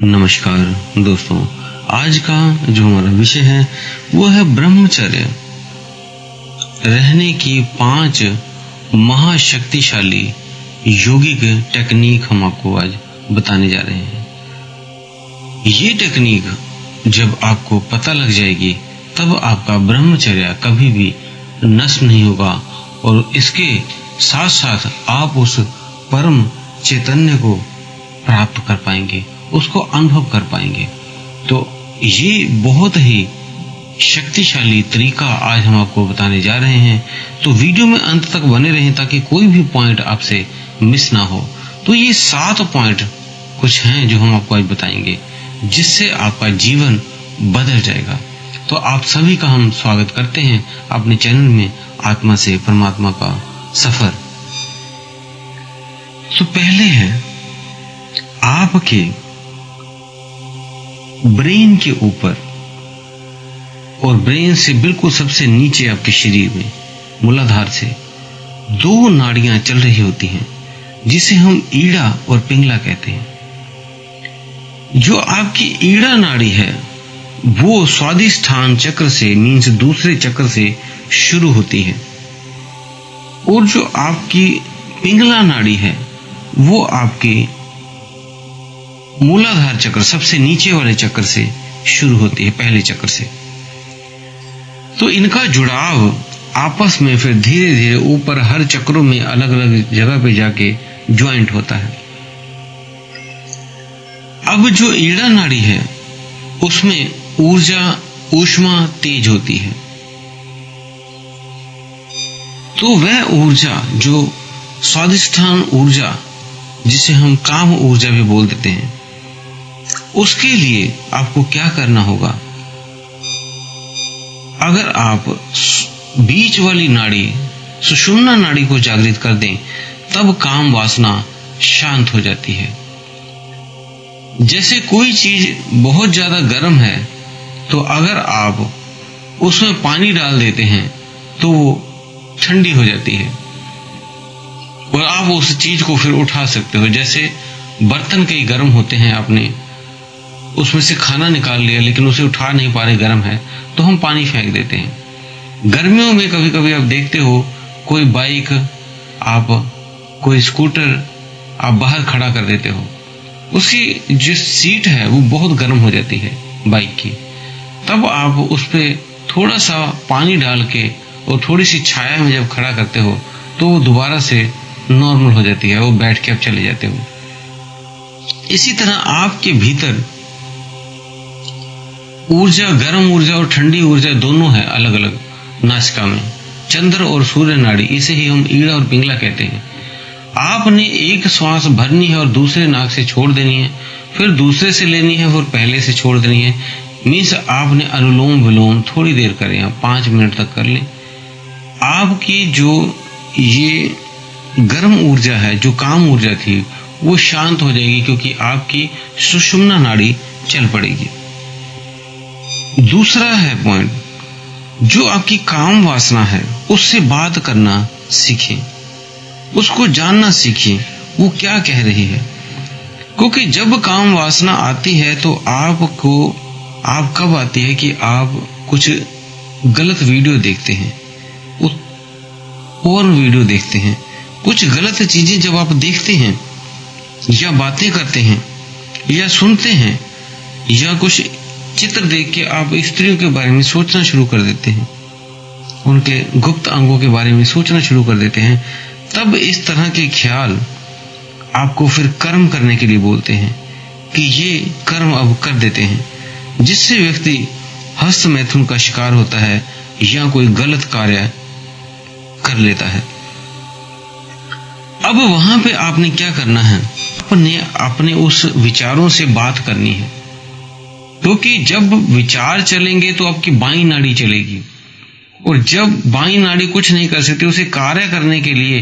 नमस्कार दोस्तों, आज का जो हमारा विषय है वो है ब्रह्मचर्य रहने की 5 महाशक्तिशाली योगिक टेक्निक हम आपको आज बताने जा रहे हैं। ये टेक्निक जब आपको पता लग जाएगी तब आपका ब्रह्मचर्य कभी भी नष्ट नहीं होगा और इसके साथ साथ आप उस परम चैतन्य को प्राप्त कर पाएंगे, उसको अनुभव कर पाएंगे। तो ये बहुत ही शक्तिशाली तरीका आज हम आपको बताने जा रहे हैं, तो वीडियो में अंत तक बने रहें ताकि कोई भी पॉइंट आपसे मिस ना हो। तो ये 7 पॉइंट कुछ हैं जो हम आपको आज बताएंगे जिससे आपका जीवन बदल जाएगा। तो आप सभी का हम स्वागत करते हैं अपने चैनल में आत्मा से परमात्मा का सफर। तो पहले है आपके ब्रेन के ऊपर और ब्रेन से बिल्कुल सबसे नीचे आपके शरीर में मूलाधार से 2 नाड़ियां चल रही होती हैं जिसे हम ईड़ा और पिंगला कहते हैं। जो आपकी ईड़ा नाड़ी है वो स्वादिष्ठान चक्र से मीन्स दूसरे चक्र से शुरू होती है और जो आपकी पिंगला नाड़ी है वो आपके मूलाधार चक्र सबसे नीचे वाले चक्र से शुरू होती है, पहले चक्र से। तो इनका जुड़ाव आपस में फिर धीरे धीरे ऊपर हर चक्रों में अलग अलग जगह पे जाके ज्वाइंट होता है। अब जो ईड़ा नाड़ी है उसमें ऊर्जा ऊष्मा तेज होती है, तो वह ऊर्जा जो स्वादिष्ठान ऊर्जा जिसे हम काम ऊर्जा भी बोल देते हैं, उसके लिए आपको क्या करना होगा। अगर आप बीच वाली नाड़ी सुषुम्ना नाड़ी को जागृत कर दें तब काम वासना शांत हो जाती है। जैसे कोई चीज बहुत ज्यादा गर्म है तो अगर आप उसमें पानी डाल देते हैं तो वो ठंडी हो जाती है और आप उस चीज को फिर उठा सकते हो। जैसे बर्तन कई गर्म होते हैं, आपने उसमें से खाना निकाल लिया लेकिन उसे उठा नहीं पा रहे, गर्म है, तो हम पानी फेंक देते हैं। गर्मियों में कभी कभी आप देखते हो कोई बाइक आप कोई स्कूटर आप बाहर खड़ा कर देते हो, उसकी जो सीट है वो बहुत गर्म हो जाती है बाइक की, तब आप उस पर थोड़ा सा पानी डाल के और थोड़ी सी छाया में जब खड़ा करते हो तो वो दोबारा से नॉर्मल हो जाती है, वो बैठ के आप चले जाते हो। इसी तरह आपके भीतर ऊर्जा, गर्म ऊर्जा और ठंडी ऊर्जा दोनों है अलग अलग नासिका में, चंद्र और सूर्य नाड़ी, इसे ही हम ईड़ा और पिंगला कहते हैं। आपने एक श्वास भरनी है और दूसरे नाक से छोड़ देनी है, फिर दूसरे से लेनी है और पहले से छोड़ देनी है। मीन्स आपने अनुलोम विलोम थोड़ी देर करें, आप 5 मिनट तक कर लें। आपकी जो ये गर्म ऊर्जा है, जो काम ऊर्जा थी, वो शांत हो जाएगी क्योंकि आपकी सुषुम्ना नाड़ी चल पड़ेगी। दूसरा है पॉइंट, जो आपकी काम वासना है उससे बात करना सीखें, उसको जानना सीखें वो क्या कह रही है। क्योंकि जब काम वासना आती है तो आप कब आती है कि आप कुछ गलत वीडियो देखते हैं, पोर्न वीडियो देखते हैं, कुछ गलत चीजें जब आप देखते हैं या बातें करते हैं या सुनते हैं या कुछ चित्र देख के आप स्त्रियों के बारे में सोचना शुरू कर देते हैं, उनके गुप्त अंगों के बारे में सोचना शुरू कर देते हैं, तब इस तरह के ख्याल आपको फिर कर्म करने के लिए बोलते हैं कि ये कर्म अब कर देते हैं, जिससे व्यक्ति हस्त मैथुन का शिकार होता है या कोई गलत कार्य कर लेता है। अब वहां पे आपने क्या करना है, अपने उस विचारों से बात करनी है, क्योंकि जब विचार चलेंगे तो आपकी बाईं नाड़ी चलेगी और जब बाईं नाड़ी कुछ नहीं कर सकती, उसे कार्य करने के लिए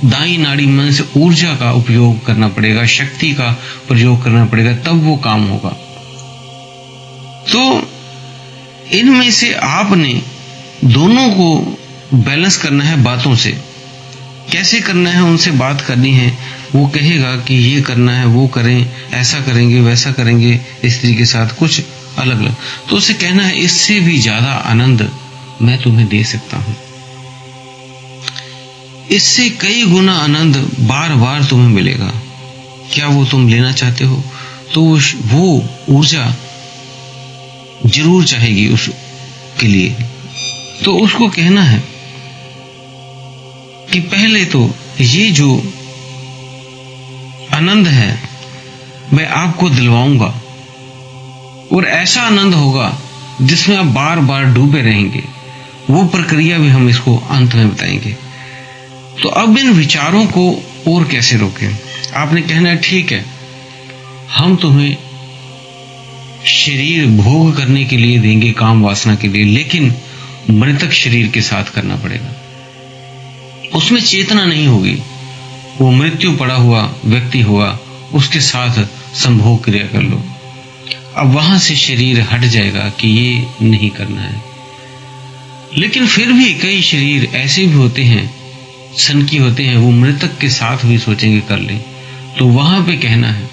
दाईं नाड़ी मन से ऊर्जा का उपयोग करना पड़ेगा, शक्ति का प्रयोग करना पड़ेगा, तब वो काम होगा। तो इनमें से आपने दोनों को बैलेंस करना है बातों से। कैसे करना है, उनसे बात करनी है वो कहेगा कि ये करना है, वो करें, ऐसा करेंगे, वैसा करेंगे, स्त्री के साथ कुछ अलग अलग, तो उसे कहना है इससे भी ज्यादा आनंद मैं तुम्हें दे सकता हूं, इससे कई गुना आनंद बार बार तुम्हें मिलेगा। क्या वो तुम लेना चाहते हो? तो वो ऊर्जा जरूर चाहेगी उसके लिए। तो उसको कहना है कि पहले तो ये जो आनंद है मैं आपको दिलवाऊंगा, और ऐसा आनंद होगा जिसमें आप बार बार डूबे रहेंगे। वो प्रक्रिया भी हम इसको अंत में बताएंगे। तो अब इन विचारों को और कैसे रोकें? आपने कहना है ठीक है, हम तुम्हें शरीर भोग करने के लिए देंगे, काम वासना के लिए, लेकिन मृतक शरीर के साथ करना पड़ेगा। उसमें चेतना नहीं होगी, वो मृत्यु पड़ा हुआ व्यक्ति हुआ, उसके साथ संभोग क्रिया कर लो। अब वहां से शरीर हट जाएगा कि ये नहीं करना है। लेकिन फिर भी कई शरीर ऐसे भी होते हैं, सनकी होते हैं, वो मृतक के साथ भी सोचेंगे कर लें। तो वहां पे कहना है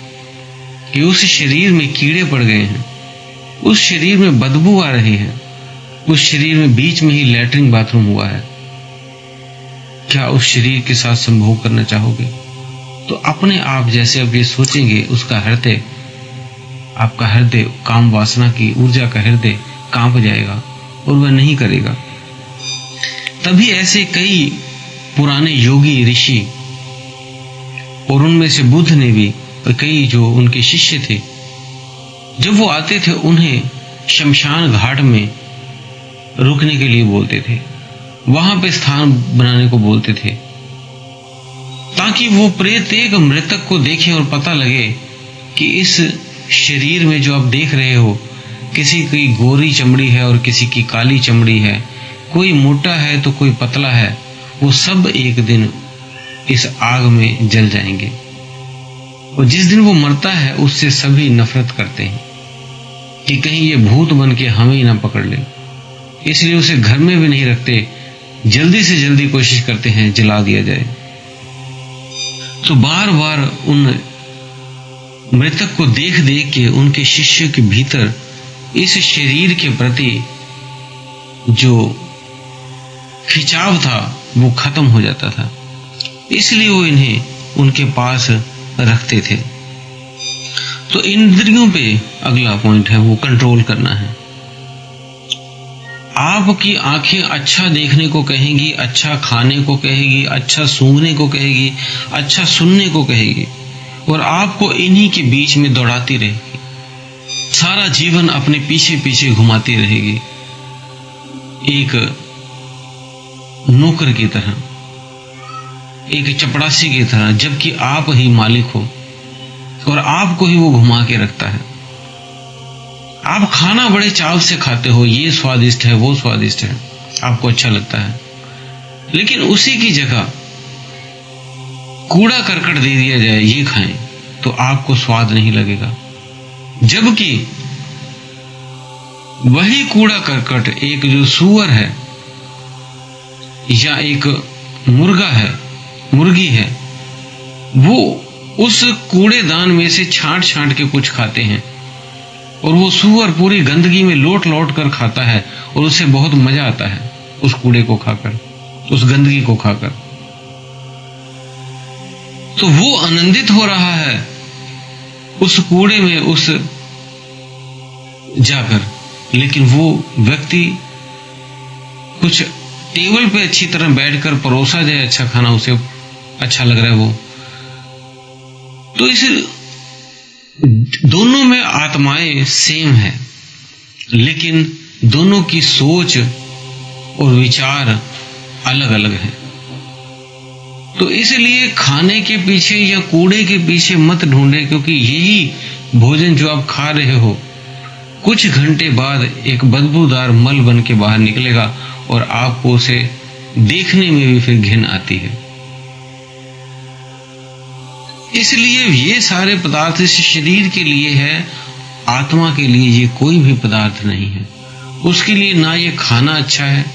कि उस शरीर में कीड़े पड़ गए हैं, उस शरीर में बदबू आ रही है, उस शरीर में बीच में ही लैट्रिन बाथरूम हुआ है, क्या उस शरीर के साथ संभोग करना चाहोगे? तो अपने आप जैसे अब ये सोचेंगे, उसका हृदय, आपका हृदय, काम वासना की ऊर्जा का हृदय कांप जाएगा और वह नहीं करेगा। तभी ऐसे कई पुराने योगी ऋषि, और उनमें से बुद्ध ने भी, और कई जो उनके शिष्य थे, जब वो आते थे उन्हें शमशान घाट में रुकने के लिए बोलते थे, वहां पे स्थान बनाने को बोलते थे, ताकि वो प्रत्येक मृतक को देखें और पता लगे कि इस शरीर में जो आप देख रहे हो, किसी की गोरी चमड़ी है और किसी की काली चमड़ी है, कोई मोटा है तो कोई पतला है, वो सब एक दिन इस आग में जल जाएंगे। और जिस दिन वो मरता है उससे सभी नफरत करते हैं कि कहीं ये भूत बन के हमें ही ना पकड़ ले, इसलिए उसे घर में भी नहीं रखते, जल्दी से जल्दी कोशिश करते हैं जला दिया जाए। तो बार बार उन मृतक को देख देख के उनके शिष्य के भीतर इस शरीर के प्रति जो खिंचाव था वो खत्म हो जाता था, इसलिए वो इन्हें उनके पास रखते थे। तो इंद्रियों पे अगला पॉइंट है वो कंट्रोल करना है। आपकी आंखें अच्छा देखने को कहेंगी, अच्छा खाने को कहेगी, अच्छा सूंघने को कहेगी, अच्छा सुनने को कहेगी, और आपको इन्हीं के बीच में दौड़ाती रहेगी, सारा जीवन अपने पीछे पीछे घुमाती रहेगी, एक नौकर की तरह, एक चपरासी की तरह, जबकि आप ही मालिक हो और आपको ही वो घुमा के रखता है। आप खाना बड़े चाव से खाते हो, ये स्वादिष्ट है, वो स्वादिष्ट है, आपको अच्छा लगता है, लेकिन उसी की जगह कूड़ा करकट दे दिया जाए, ये खाएं, तो आपको स्वाद नहीं लगेगा। जबकि वही कूड़ा करकट एक जो सूअर है या एक मुर्गा है, मुर्गी है, वो उस कूड़ेदान में से छांट छांट के कुछ खाते हैं, और वो सूअर पूरी गंदगी में लौट लौट कर खाता है, और उसे बहुत मजा आता है उस कूड़े को खाकर, उस गंदगी को खाकर। तो वो आनंदित हो रहा है उस कूड़े में उस जाकर, लेकिन वो व्यक्ति कुछ टेबल पे अच्छी तरह बैठकर परोसा जाए अच्छा खाना, उसे अच्छा लग रहा है वो। तो इस दोनों में आत्माएं सेम है, लेकिन दोनों की सोच और विचार अलग अलग हैं। तो इसलिए खाने के पीछे या कूड़े के पीछे मत ढूंढे, क्योंकि यही भोजन जो आप खा रहे हो कुछ घंटे बाद एक बदबूदार मल बन के बाहर निकलेगा, और आपको उसे देखने में भी फिर घिन आती है। इसलिए ये सारे पदार्थ इस शरीर के लिए है, आत्मा के लिए ये कोई भी पदार्थ नहीं है। उसके लिए ना ये खाना अच्छा है,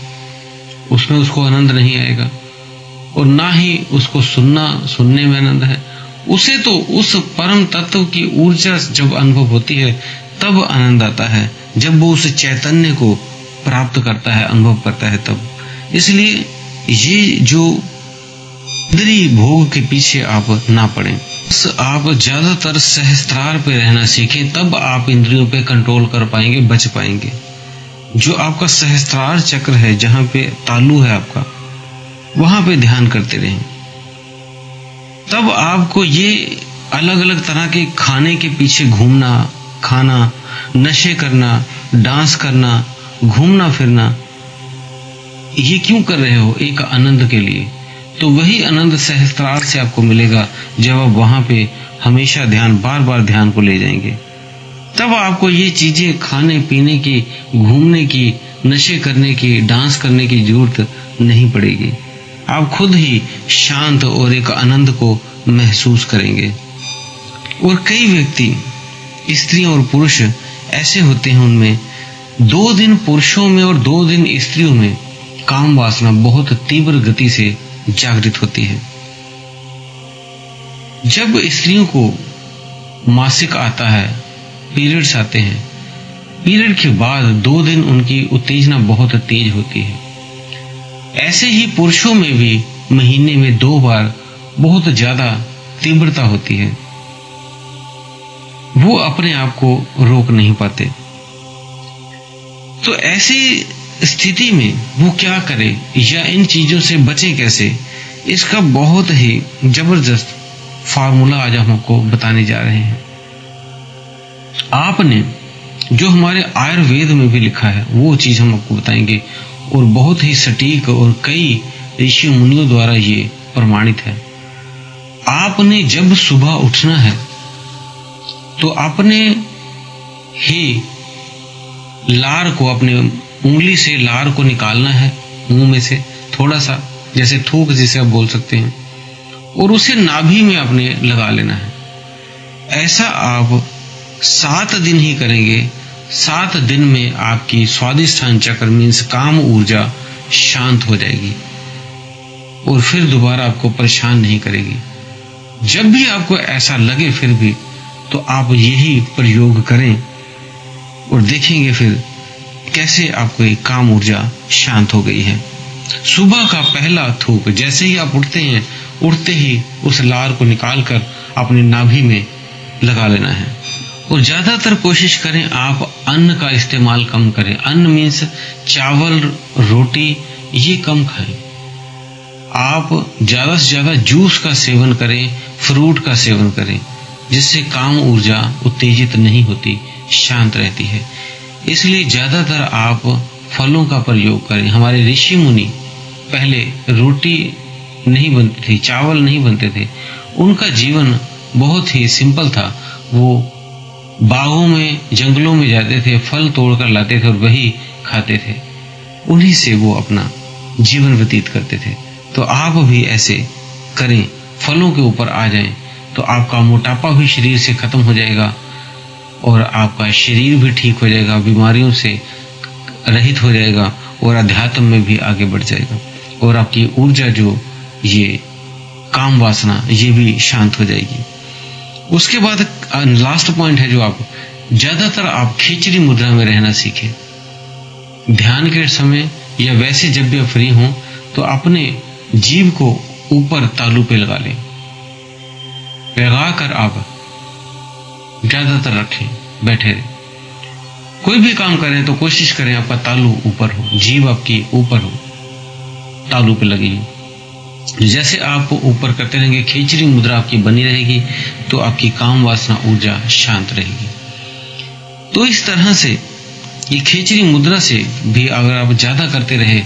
उसमें उसको आनंद नहीं आएगा, और ना ही उसको सुनने में आनंद है, उसे तो उस परम तत्व की ऊर्जा जब अनुभव होती है तब आनंद आता है, जब वो उस चैतन्य को प्राप्त करता है, अनुभव करता है तब। इसलिए ये जो इंद्रिय भोग के पीछे आप ना पड़ें, आप ज्यादातर सहस्त्रार पे रहना सीखें, तब आप इंद्रियों पे कंट्रोल कर पाएंगे, बच पाएंगे। जो आपका सहस्त्रार चक्र है, जहां पे तालु है आपका, वहां पे ध्यान करते रहें। तब आपको ये अलग अलग तरह के खाने के पीछे घूमना, खाना, नशे करना, डांस करना, घूमना फिरना, ये क्यों कर रहे हो? एक आनंद के लिए। तो वही आनंद सहस्त्रार से आपको मिलेगा जब आप वहां पे हमेशा ध्यान, बार बार ध्यान को ले जाएंगे। तब आपको ये चीजें खाने पीने की, घूमने की, नशे करने की, डांस करने की जरूरत नहीं पड़ेगी। आप खुद ही शांत और एक आनंद को महसूस करेंगे। और कई व्यक्ति, स्त्रियां और पुरुष ऐसे होते हैं, उनमें 2 दिन पुरुषों में और 2 दिन स्त्रियों में काम वासना बहुत तीव्र गति से जागृत होती है। जब स्त्रियों को मासिक आता है, पीरियड्स आते हैं, पीरियड के बाद 2 दिन उनकी उत्तेजना बहुत तेज होती है। ऐसे ही पुरुषों में भी महीने में 2 बार बहुत ज्यादा तीव्रता होती है। वो अपने आप को रोक नहीं पाते। तो ऐसी स्थिति में वो क्या करे या इन चीजों से बचे कैसे, इसका बहुत ही जबरदस्त फार्मूला आज हम आपको बताने जा रहे हैं। आपने जो हमारे आयुर्वेद में भी लिखा है वो चीज हम आपको बताएंगे, और बहुत ही सटीक और कई ऋषि मुनियों द्वारा ये प्रमाणित है। आपने जब सुबह उठना है तो आपने ही लार को, अपने उंगली से लार को निकालना है मुंह में से थोड़ा सा, जैसे थूक जिसे आप बोल सकते हैं, और उसे नाभि में अपने लगा लेना है। ऐसा आप 7 दिन ही करेंगे। 7 दिन में आपकी स्वादिष्ठान चक्र मीन्स काम ऊर्जा शांत हो जाएगी और फिर दोबारा आपको परेशान नहीं करेगी। जब भी आपको ऐसा लगे फिर भी, तो आप यही प्रयोग करें और देखेंगे फिर कैसे आपको एक काम ऊर्जा शांत हो गई है। सुबह का पहला थूक, जैसे ही आप उठते हैं, उठते ही उस लार को निकालकर अपनी नाभि में लगा लेना है। और ज्यादातर कोशिश करें आप अन्न का इस्तेमाल कम करें। अन्न मीन्स चावल, रोटी, ये कम खाएं। आप ज्यादा से ज्यादा जूस का सेवन करें, फ्रूट का सेवन करें, जिससे काम ऊर्जा उत्तेजित नहीं होती, शांत रहती है। इसलिए ज्यादातर आप फलों का प्रयोग करें। हमारे ऋषि मुनि पहले रोटी नहीं बनती थी, चावल नहीं बनते थे, उनका जीवन बहुत ही सिंपल था। वो बागों में, जंगलों में जाते थे, फल तोड़कर लाते थे और वही खाते थे। उन्हीं से वो अपना जीवन व्यतीत करते थे। तो आप भी ऐसे करें, फलों के ऊपर आ जाएं, तो आपका मोटापा भी शरीर से खत्म हो जाएगा और आपका शरीर भी ठीक हो जाएगा, बीमारियों से रहित हो जाएगा और अध्यात्म में भी आगे बढ़ जाएगा, और आपकी ऊर्जा जो ये काम वासना ये भी शांत हो जाएगी। उसके बाद लास्ट पॉइंट है जो आप ज्यादातर आप खिचड़ी मुद्रा में रहना सीखें। ध्यान के समय या वैसे जब भी आप फ्री हों तो अपने जीभ को ऊपर तालू पे लगा लें, लगाकर आप ज्यादातर रखें, बैठे रहे। कोई भी काम करें तो कोशिश करें आपका तालू ऊपर हो, जीभ आपकी ऊपर हो, तालू पे लगी हो। जैसे आप ऊपर करते रहेंगे, खिचड़ी मुद्रा आपकी बनी रहेगी, तो आपकी काम वासना ऊर्जा शांत रहेगी। तो इस तरह से ये खिचड़ी मुद्रा से भी अगर आप ज्यादा करते रहे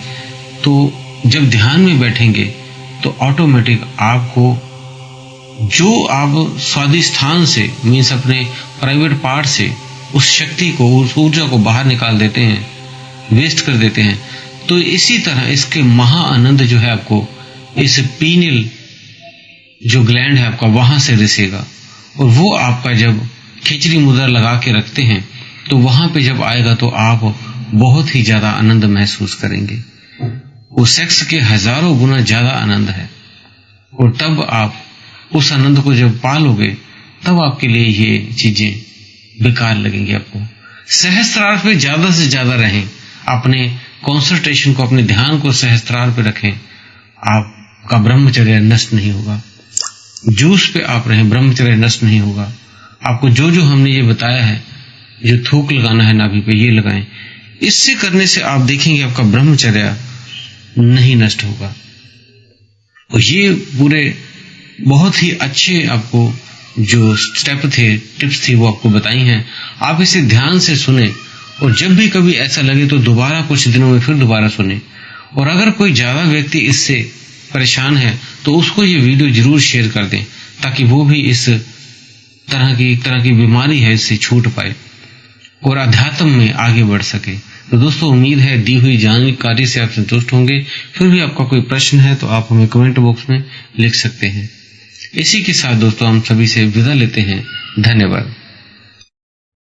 तो जब ध्यान में बैठेंगे तो ऑटोमेटिक आपको जो आप स्वादिष्ठान से मीन्स अपने प्राइवेट पार्ट से उस शक्ति को, उस ऊर्जा को बाहर निकाल देते हैं, वेस्ट कर देते हैं, तो इसी तरह इसके महा आनंद जो है आपको इस पीनियल जो ग्लैंड है आपका वहां से रिसेगा। और वो आपका जब खिचड़ी मुद्रा लगा के रखते हैं तो वहां पे जब आएगा तो आप बहुत ही ज्यादा आनंद महसूस करेंगे। वो सेक्स के हजारों गुना ज्यादा आनंद है। और तब आप उस आनंद को जब पालोगे तब आपके लिए ये चीजें बेकार लगेंगी आपको। सहस्त्रार पे ज्यादा से ज्यादा रहें, अपने कॉन्सेंट्रेशन को, अपने ध्यान को सहस्त्रार पे रखें, आपका ब्रह्मचर्य नष्ट नहीं होगा। जूस पे आप रहें, ब्रह्मचर्य नष्ट नहीं होगा। आपको जो जो हमने ये बताया है, जो थूक लगाना है नाभि पे, ये लगाएं। इससे करने से आप देखेंगे आपका ब्रह्मचर्य नहीं नष्ट होगा। और ये पूरे बहुत ही अच्छे आपको जो स्टेप थे, टिप्स थी, वो आपको बताई हैं। आप इसे ध्यान से सुने और जब भी कभी ऐसा लगे तो दोबारा कुछ दिनों में फिर दोबारा सुने। और अगर कोई ज्यादा व्यक्ति इससे परेशान है तो उसको ये वीडियो जरूर शेयर कर दें, ताकि वो भी इस तरह की बीमारी है इससे छूट पाए और अध्यात्म में आगे बढ़ सके। तो दोस्तों, उम्मीद है दी हुई जानकारी से आप संतुष्ट होंगे। फिर भी आपका कोई प्रश्न है तो आप हमें कमेंट बॉक्स में लिख सकते हैं। इसी के साथ दोस्तों हम सभी से विदा लेते हैं। धन्यवाद।